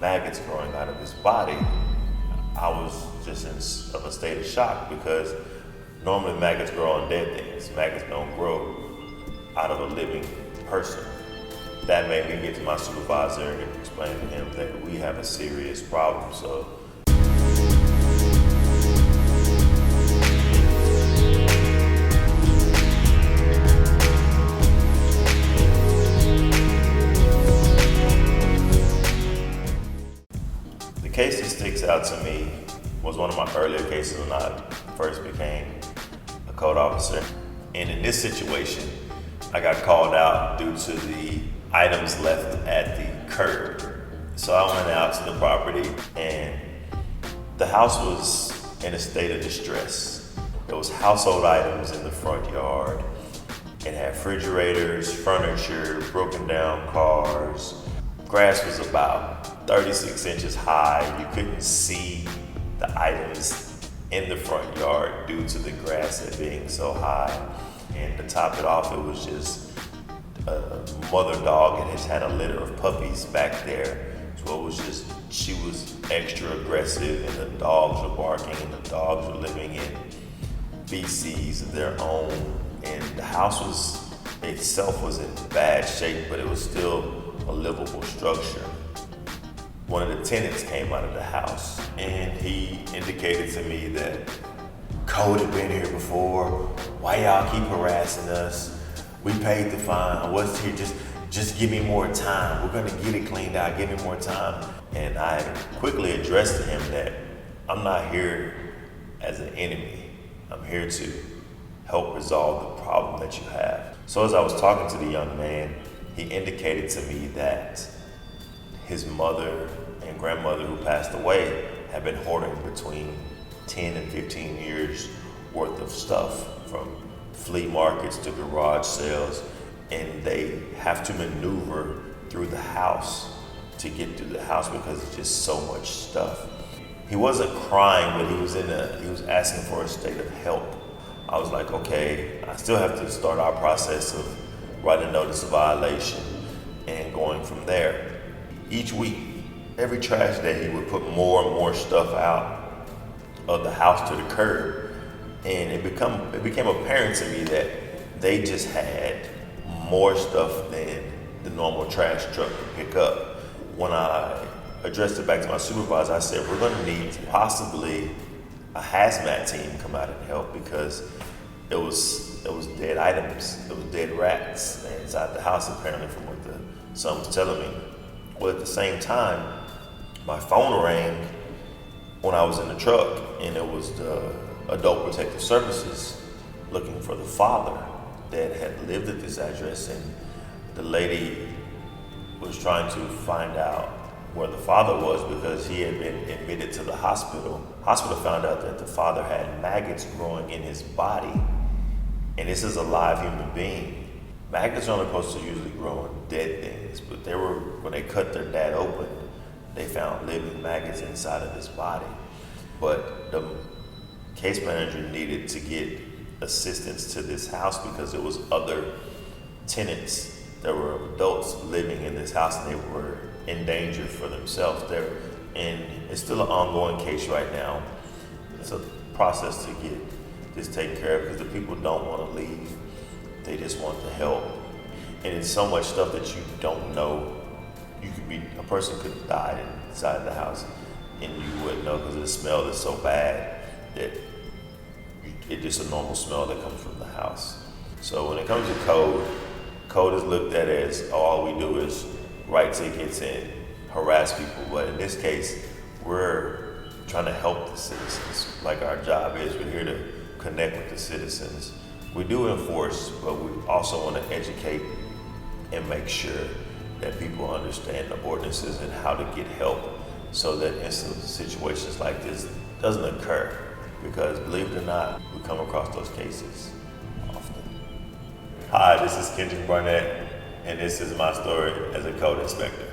maggots growing out of his body, I was just of a state of shock because normally maggots grow on dead things. Maggots don't grow out of a living person. That made me get to my supervisor and explain to him that we have a serious problem. So the case that sticks out to me was one of my earlier cases when I first became a code officer. And in this situation, I got called out due to the items left at the curb. So I went out to the property and the house was in a state of distress. There was household items in the front yard. It had refrigerators, furniture, broken down cars. Grass was about 36 inches high. You couldn't see the items in the front yard due to the grass being so high. And to top it off, it was just a mother dog and has had a litter of puppies back there. So it was just, she was extra aggressive and the dogs were barking and the dogs were living in feces of their own. And the house itself was in bad shape, but it was still a livable structure. One of the tenants came out of the house and he indicated to me that code had been here before. Why y'all keep harassing us? We paid the fine. What's here? Just give me more time. We're gonna get it cleaned out. Give me more time. And I quickly addressed to him that I'm not here as an enemy. I'm here to help resolve the problem that you have. So as I was talking to the young man, he indicated to me that his mother and grandmother who passed away had been hoarding between 10 and 15 years worth of stuff, from flea markets to garage sales, and they have to maneuver through the house to get through the house because it's just so much stuff. He wasn't crying, but he was asking for a state of help. I was like, okay, I still have to start our process of writing a notice of violation and going from there. Each week, every trash day, he would put more and more stuff out of the house to the curb. And it became apparent to me that they just had more stuff than the normal trash truck could pick up. When I addressed it back to my supervisor, I said, we're gonna need possibly a hazmat team come out and help because it was dead items, it was dead rats inside the house apparently from what the son was telling me. Well, at the same time, my phone rang when I was in the truck and it was the Adult Protective Services looking for the father that had lived at this address, and the lady was trying to find out where the father was because he had been admitted to the hospital. Hospital found out that the father had maggots growing in his body, and this is a live human being. Maggots are only supposed to usually grow in dead things, but when they cut their dad open, they found living maggots inside of his body. But the case manager needed to get assistance to this house because there was other tenants that were adults living in this house and they were in danger for themselves there. And it's still an ongoing case right now. It's a process to get this taken care of because the people don't want to leave. They just want the help. And it's so much stuff that you don't know. A person could have died inside the house and you wouldn't know because the smell is so bad that it's just a normal smell that comes from the house. So when it comes to code is looked at as, all we do is write tickets and harass people. But in this case, we're trying to help the citizens like our job is. We're here to connect with the citizens. We do enforce, but we also want to educate and make sure that people understand the ordinances and how to get help so that situations like this doesn't occur. Because believe it or not, we come across those cases often. Hi, this is Kendrick Barnett, and this is my story as a code inspector.